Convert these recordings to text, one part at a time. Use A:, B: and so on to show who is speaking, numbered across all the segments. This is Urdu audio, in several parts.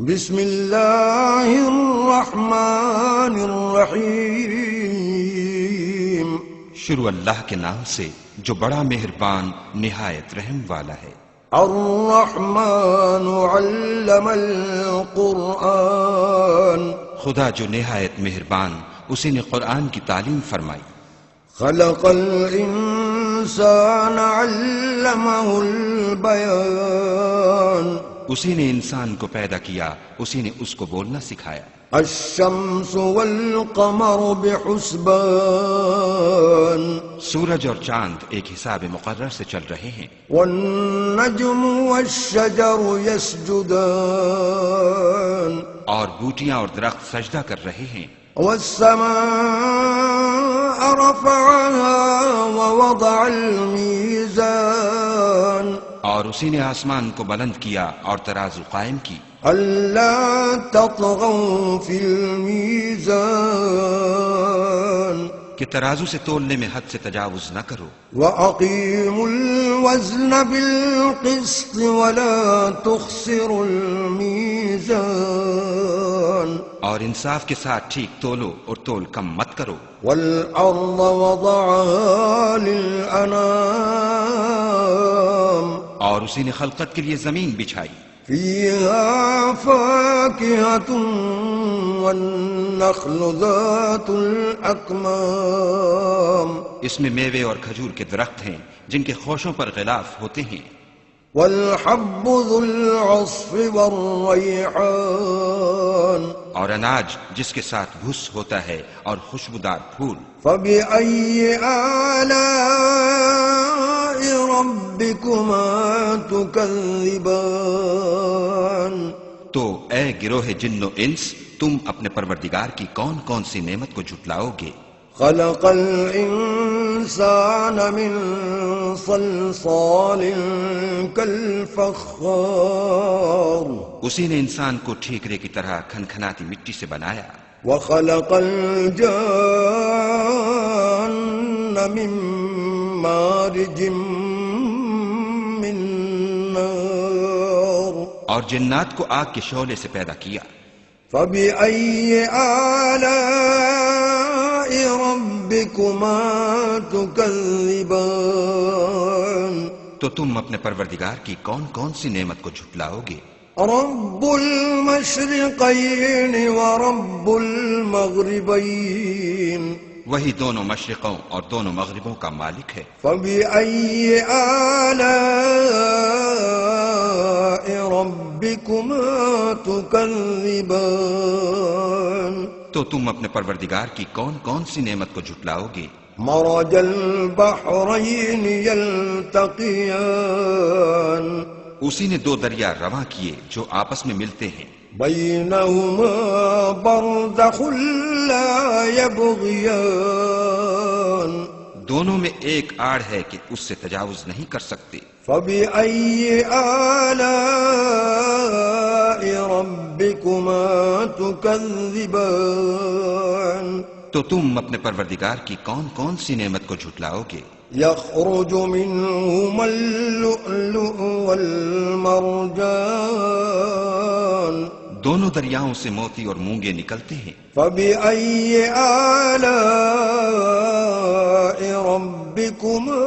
A: بسم اللہ الرحمن الرحیم۔
B: شروع اللہ کے نام سے جو بڑا مہربان نہایت رحم والا ہے۔
A: الرحمن علم القرآن،
B: خدا جو نہایت مہربان اسی نے قرآن کی تعلیم فرمائی۔
A: خلق الانسان علمہ البیان،
B: اسی نے انسان کو پیدا کیا، اسی نے اس کو بولنا سکھایا۔
A: الشمس والقمر بحسبان،
B: سورج اور چاند ایک حساب مقرر سے چل رہے ہیں۔
A: والنجم والشجر يسجدان،
B: اور بوٹیاں اور درخت سجدہ کر رہے ہیں۔
A: والسماء رفعها ووضع الميزان،
B: اور اسی نے آسمان کو بلند کیا اور ترازو قائم کی۔
A: ألا تطغوا في الميزان،
B: کہ ترازو سے تولنے میں حد سے تجاوز نہ کرو۔
A: وأقيموا الوزن بالقسط ولا تخسروا الميزان،
B: اور انصاف کے ساتھ ٹھیک تولو اور تول کم مت کرو۔
A: والأرض وضعها للأنام،
B: اور اسی نے خلقت کے لیے زمین بچھائی۔
A: فيها فاكهة والنخل ذات الأكمام،
B: اس میں میوے اور کھجور کے درخت ہیں جن کے خوشوں پر غلاف ہوتے ہیں۔
A: والحب ذو العصف والريحان،
B: اور اناج جس کے ساتھ بھس ہوتا ہے اور خوشبودار پھول۔
A: فبأي آلاء ربكما تكذبان،
B: تو اے گروہ جن و انس، تم اپنے پروردگار کی کون کون سی نعمت کو جھٹلاؤ گے؟
A: خلق الإنسان من صلصال كالفخار،
B: اسی نے انسان کو ٹھیکرے کی طرح کھنکھناتی مٹی سے بنایا۔
A: وخلق الجان من مارج من نار،
B: اور جنات کو آگ کے شعلے سے پیدا کیا۔
A: فبأي آلاء ربكما تكذبان،
B: تو تم اپنے پروردگار کی کون کون سی نعمت کو جھٹلاؤ گے؟
A: رب المشرقين ورب المغربين،
B: وہی دونوں مشرقوں اور دونوں مغربوں کا مالک ہے۔
A: فبأي آلاء ربكما تكذبان،
B: تو تم اپنے پروردگار کی کون کون سی نعمت کو جھٹلاؤ گے؟
A: مرج البحرين يلتقيان،
B: اسی نے دو دریا رواں کیے جو آپس میں ملتے ہیں۔
A: بينهما برزخ لا يبغيان،
B: دونوں میں ایک آڑ ہے کہ اس سے تجاوز نہیں کر سکتے۔
A: فبأي آلاء ربكما تكذبان،
B: تو تم اپنے پروردگار کی کون کون سی نعمت کو جھٹلاؤ گے؟
A: يخرج منهما اللؤلؤ والمرجان،
B: دونوں دریاؤں سے موتی اور مونگے نکلتے ہیں۔
A: فبأي آلاء ربكما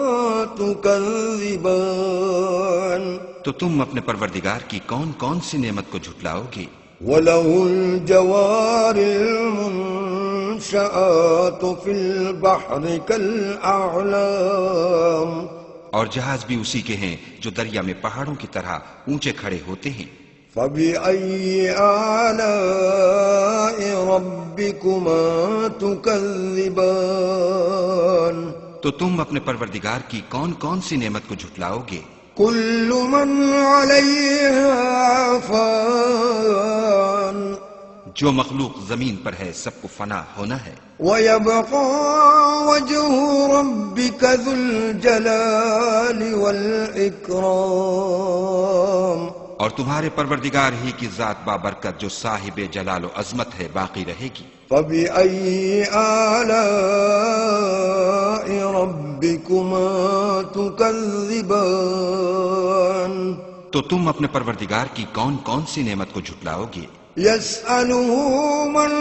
A: تكذبان،
B: تو تم اپنے پروردگار کی کون کون سی نعمت کو جھٹلاؤ گے؟
A: وله الجوار المنشآت في البحر كالأعلام،
B: اور جہاز بھی اسی کے ہیں جو دریا میں پہاڑوں کی طرح اونچے کھڑے ہوتے ہیں۔
A: فبأي آلاء ربكما تكذبان،
B: تو تم اپنے پروردگار کی کون کون سی نعمت کو جھٹلاؤ گے؟
A: كل من عليها فان،
B: جو مخلوق زمین پر ہے سب کو فنا ہونا ہے۔
A: ويبقى وجه ربك ذو الجلال والإكرام،
B: اور تمہارے پروردگار ہی کی ذات بابرکت جو صاحب جلال و عظمت ہے باقی رہے گی۔
A: فبأي آلاء ربكما تكذبان،
B: تو تم اپنے پروردگار کی کون کون سی نعمت کو جھٹلاؤ گے؟
A: يسأله من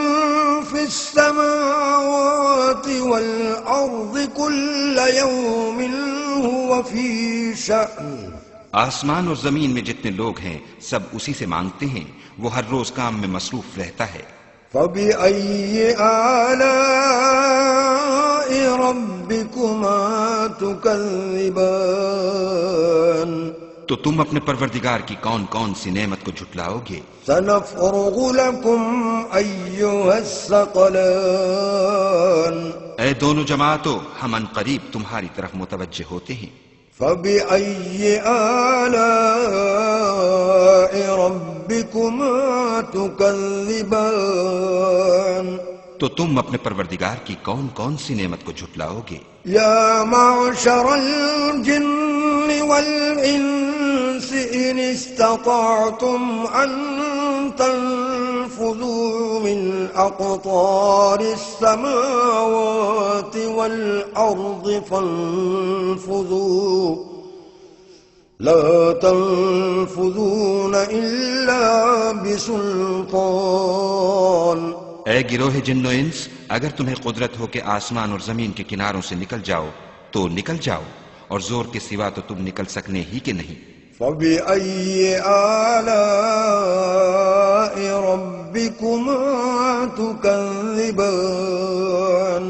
A: في السماوات والأرض كل يوم هو في شأن
B: آسمان اور زمین میں جتنے لوگ ہیں سب اسی سے مانگتے ہیں، وہ ہر روز کام میں مصروف رہتا ہے۔
A: فبأي آلاء ربكما تكذبان
B: تو تم اپنے پروردگار کی کون کون سی نعمت کو جھٹلاؤ گے؟
A: سنفرغ لكم أيها الثقلان
B: اے دونوں جماعتوں، ہم ان قریب تمہاری طرف متوجہ ہوتے ہیں۔
A: فبأي آلاء ربكما تكذبان
B: تو تم اپنے پروردگار کی کون کون سی نعمت کو جھٹلاؤ گے؟
A: يا معشر الجن والإنس إن استطعتم أن تنفذوا من أقطار السماوات والأرض فانفذوا لا تنفذون إلا بسلطان
B: اے گروہ جن و انس، اگر تمہیں قدرت ہو کہ آسمان اور زمین کے کناروں سے نکل جاؤ تو نکل جاؤ، اور زور کے سوا تو تم نکل سکنے ہی کہ نہیں۔
A: فبأي آلاء ربكما تكذبان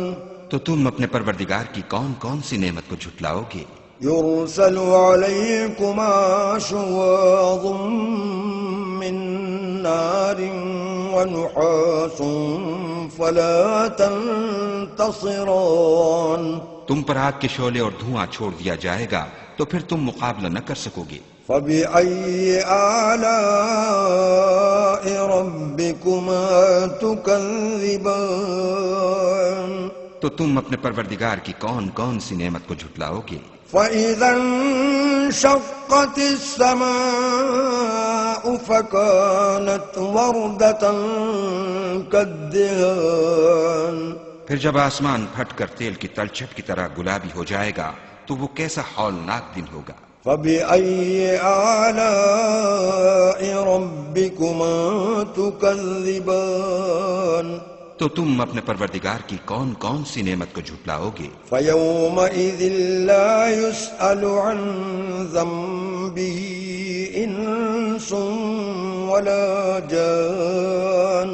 B: تو تم اپنے پروردگار کی کون کون سی نعمت کو جھٹلاؤ گے؟
A: يرسل عليكما شواظ من نار ونحاس فلا تنتصران
B: تم پر آگ کے شعلے اور دھواں چھوڑ دیا جائے گا تو پھر تم مقابلہ نہ کر سکو گے۔
A: فبأي آلاء ربكما تكذبان
B: تو تم اپنے پروردگار کی کون کون سی نعمت کو جھٹلاؤ گے؟
A: فإذا انشقت السماء فكانت وردة كالدهان
B: پھر جب آسمان پھٹ کر تیل کی تلچھٹ کی طرح گلابی ہو جائے گا تو وہ کیسا ہولناک دن ہوگا۔
A: فبأي آلاء ربكما تكذبان
B: تو تم اپنے پروردگار کی کون کون سی نعمت کو جھٹلاؤ گے؟
A: فيومئذ لا يسأل عن ذنبه إنس ولا جان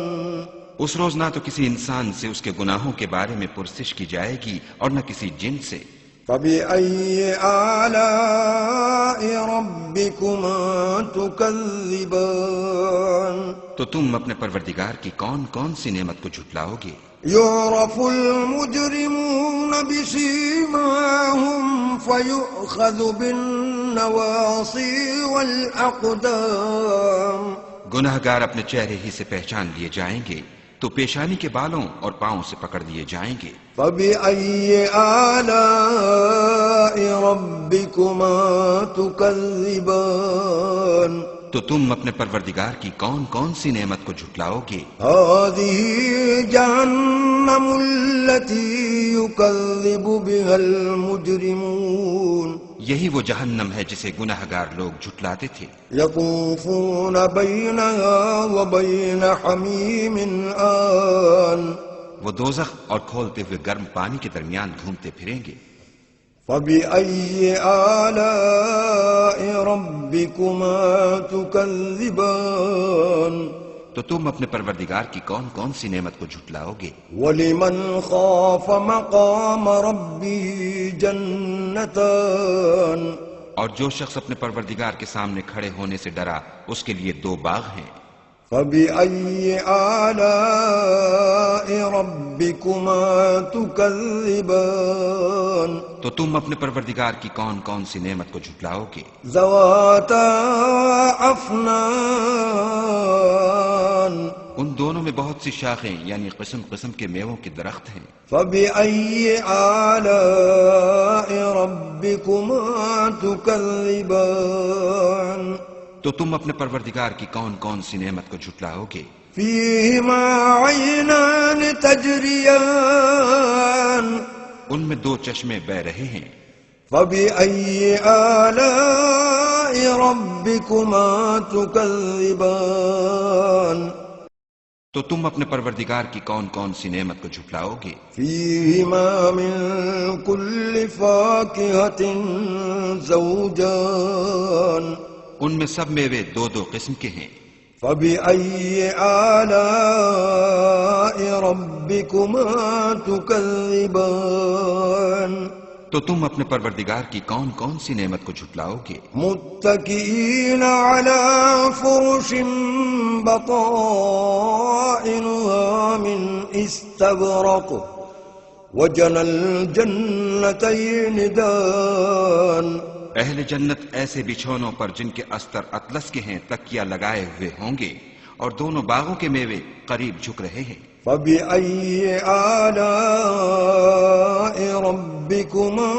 B: اس روز نہ تو کسی انسان سے اس کے گناہوں کے بارے میں پرسش کی جائے گی اور نہ کسی جن سے۔
A: فبأي آلاء ربكما تكذبان
B: تو تم اپنے پروردگار کی کون کون سی نعمت کو جھٹلاؤ گے؟
A: يعرف المجرمون بسيماهم فيؤخذ بالنواصي والأقدام
B: گناہ گار اپنے چہرے ہی سے پہچان لیے جائیں گے تو پیشانی کے بالوں اور پاؤں سے پکڑ لیے جائیں گے۔
A: فبأي آلاء ربكما تكذبان
B: تو تم اپنے پروردگار کی کون کون سی نعمت کو جھٹلاؤ گے؟
A: هذه جهنم التي يكذب بها المجرمون
B: یہی وہ جہنم ہے جسے گناہ گار لوگ جھٹلاتے تھے۔
A: يطوفون بينها وبين حميم آن
B: وہ دوزخ اور کھولتے ہوئے گرم پانی کے درمیان گھومتے پھریں گے۔
A: فبأي آلاء ربكما تكذبان
B: تو تم اپنے پروردگار کی کون کون سی نعمت کو جھٹلاؤ گے؟
A: ولمن خاف مقام ربه جنتان
B: اور جو شخص اپنے پروردگار کے سامنے کھڑے ہونے سے ڈرا اس کے لیے دو باغ ہیں۔
A: فبأي آلاء ربكما تكذبان
B: تو تم اپنے پروردگار کی کون کون سی نعمت کو جھٹلاؤ گے؟
A: ذواتا افنان
B: ان دونوں میں بہت سی شاخیں یعنی قسم قسم کے میووں کے درخت ہیں۔
A: فبأي آلاء ربكما تكذبان
B: تو تم اپنے پروردگار کی کون کون سی نعمت کو جھٹلاؤ گے؟
A: فيهما عينان تجريان
B: ان میں دو چشمے بہ رہے ہیں۔
A: فبأي آلاء ربكما تكذبان
B: تو تم اپنے پروردگار کی کون کون سی نعمت کو جھٹلاؤ گے؟
A: فيهما من كل فاكهة زوجان
B: ان میں سب میوے دو دو قسم کے ہیں۔
A: فبأي آلاء ربكما تكذبان
B: تو تم اپنے پروردگار کی کون کون سی نعمت کو جھٹلاؤ گے؟
A: متكئين على فرش بطائنها من استبرق وجنى الجنتين دان
B: اہل جنت ایسے بچھونوں پر جن کے استر اطلس کے ہیں تکیہ لگائے ہوئے ہوں گے، اور دونوں باغوں کے میوے قریب جھک رہے ہیں۔
A: فبأي آلاء ربكما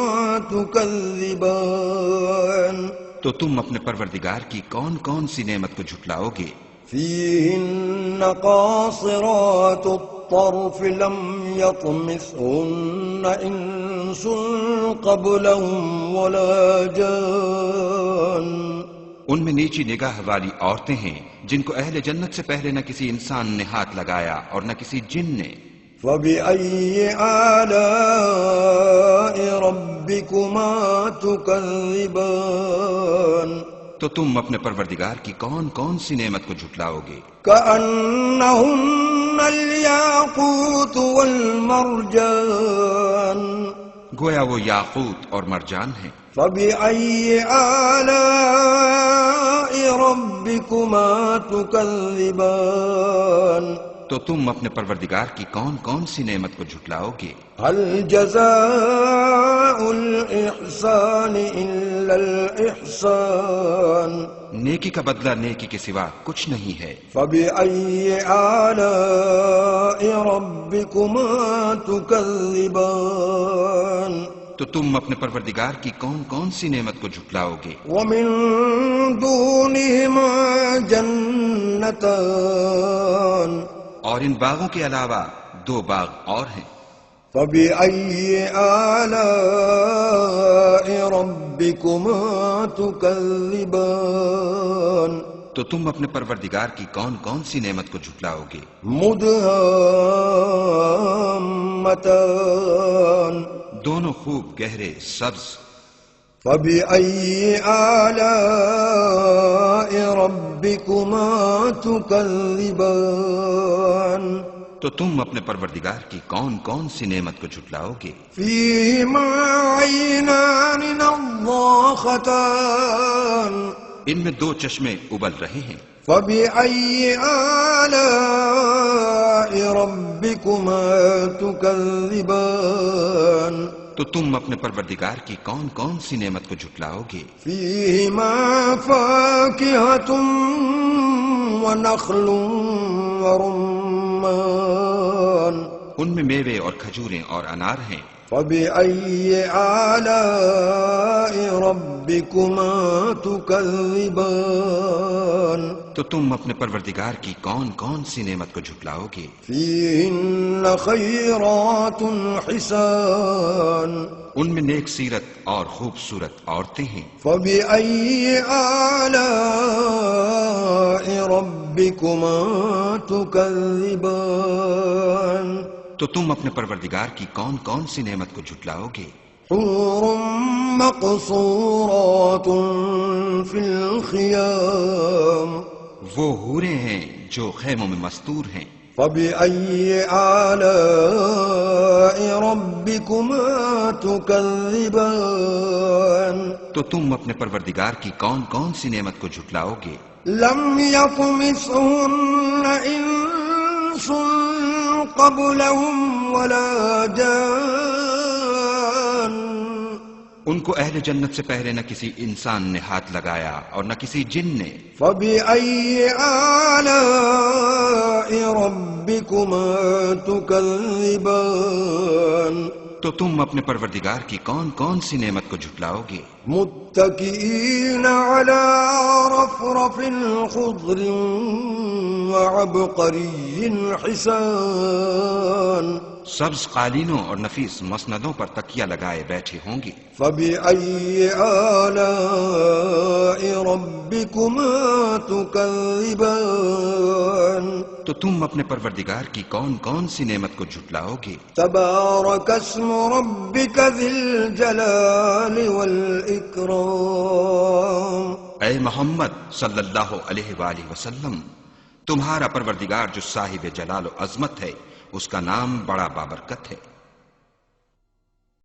A: تكذبان
B: تو تم اپنے پروردگار کی کون کون سی نعمت کو جھٹلاؤ گے؟
A: فيهن قاصرات الطرف لم يطمثهن إنس قبلهم ولا جان
B: ان میں نیچی نگاہ والی عورتیں ہیں جن کو اہل جنت سے پہلے نہ کسی انسان نے ہاتھ لگایا اور نہ کسی جن نے۔
A: فبأي آلاء ربكما تكذبان
B: تو تم اپنے پروردگار کی کون کون سی نعمت کو جھٹلاؤ گے؟
A: كأنهن الياقوت والمرجان
B: گویا وہ یاقوت اور مرجان ہیں۔
A: فبأي آلاء ربكما تكذبان
B: تو تم اپنے پروردگار کی کون کون سی نعمت کو جھٹلاؤ گے؟
A: هل جزاء الإحسان إلا الإحسان
B: نیکی کا بدلہ نیکی کے سوا کچھ نہیں ہے۔
A: فبأي آلاء ربكما تكذبان
B: تو تم اپنے پروردگار کی کون کون سی نعمت کو جھٹلاؤ گے؟
A: ومن دونهما جنتان
B: اور ان باغوں کے علاوہ دو باغ اور ہیں۔
A: فبأي آلاء ربكما تكذبان
B: تو تم اپنے پروردگار کی کون کون سی نعمت کو جھٹلاؤ گے؟
A: مدهامتان
B: دونوں خوب گہرے سبز۔
A: فبأي آلاء ربكما تكذبان
B: تو تم اپنے پروردگار کی کون کون سی نعمت کو جھٹلاؤ گے؟
A: فيهما عينان نضاختان
B: ان میں دو چشمے ابل رہے ہیں۔
A: فبأي آلاء ربكما تكذبان
B: تو تم اپنے پروردگار کی کون کون سی نعمت کو جھٹلاؤ گے؟
A: فيهما فاكهة ونخل ورمان
B: ان میں میوے اور کھجوریں اور انار ہیں۔
A: فبأي آلاء ربكما تكذبان
B: تو تم اپنے پروردگار کی کون کون سی نعمت کو جھٹلاؤ گے؟
A: فيهن خيرات حسان
B: ان میں نیک سیرت اور خوبصورت عورتیں ہیں۔
A: فبأي آلاء ربكما تكذبان
B: تو تم اپنے پروردگار کی کون کون سی نعمت کو جھٹلاؤ گے؟
A: حور مقصورات في الخيام
B: وہ حوریں ہیں جو خیموں میں مستور ہیں۔
A: فبأي آلاء ربكما تكذبان
B: تو تم اپنے پروردگار کی کون کون سی نعمت کو جھٹلاؤ گے؟
A: لم يطمثهن إنس قبلهم ولا جان
B: ان کو اہل جنت سے پہلے نہ کسی انسان نے ہاتھ لگایا اور نہ کسی جن نے۔
A: فبأي آلاء ربكما تكذبان
B: تو تم اپنے پروردگار کی کون کون سی نعمت کو جھٹلاؤ گے؟
A: متكئين على رفرف خضر وعبقري حسان
B: سبز قالینوں اور نفیس مسندوں پر تکیہ لگائے بیٹھے ہوں گے.
A: فبأي آلاء ربكما تكذبان
B: تو تم اپنے پروردگار کی کون کون سی نعمت کو جھٹلاؤ گے؟
A: تبارك اسم ربك ذي الجلال والإكرام.
B: اے محمد صلی اللہ علیہ وآلہ وسلم، تمہارا پروردگار جو صاحب جلال و عظمت ہے، اس کا نام بڑا بابرکت ہے.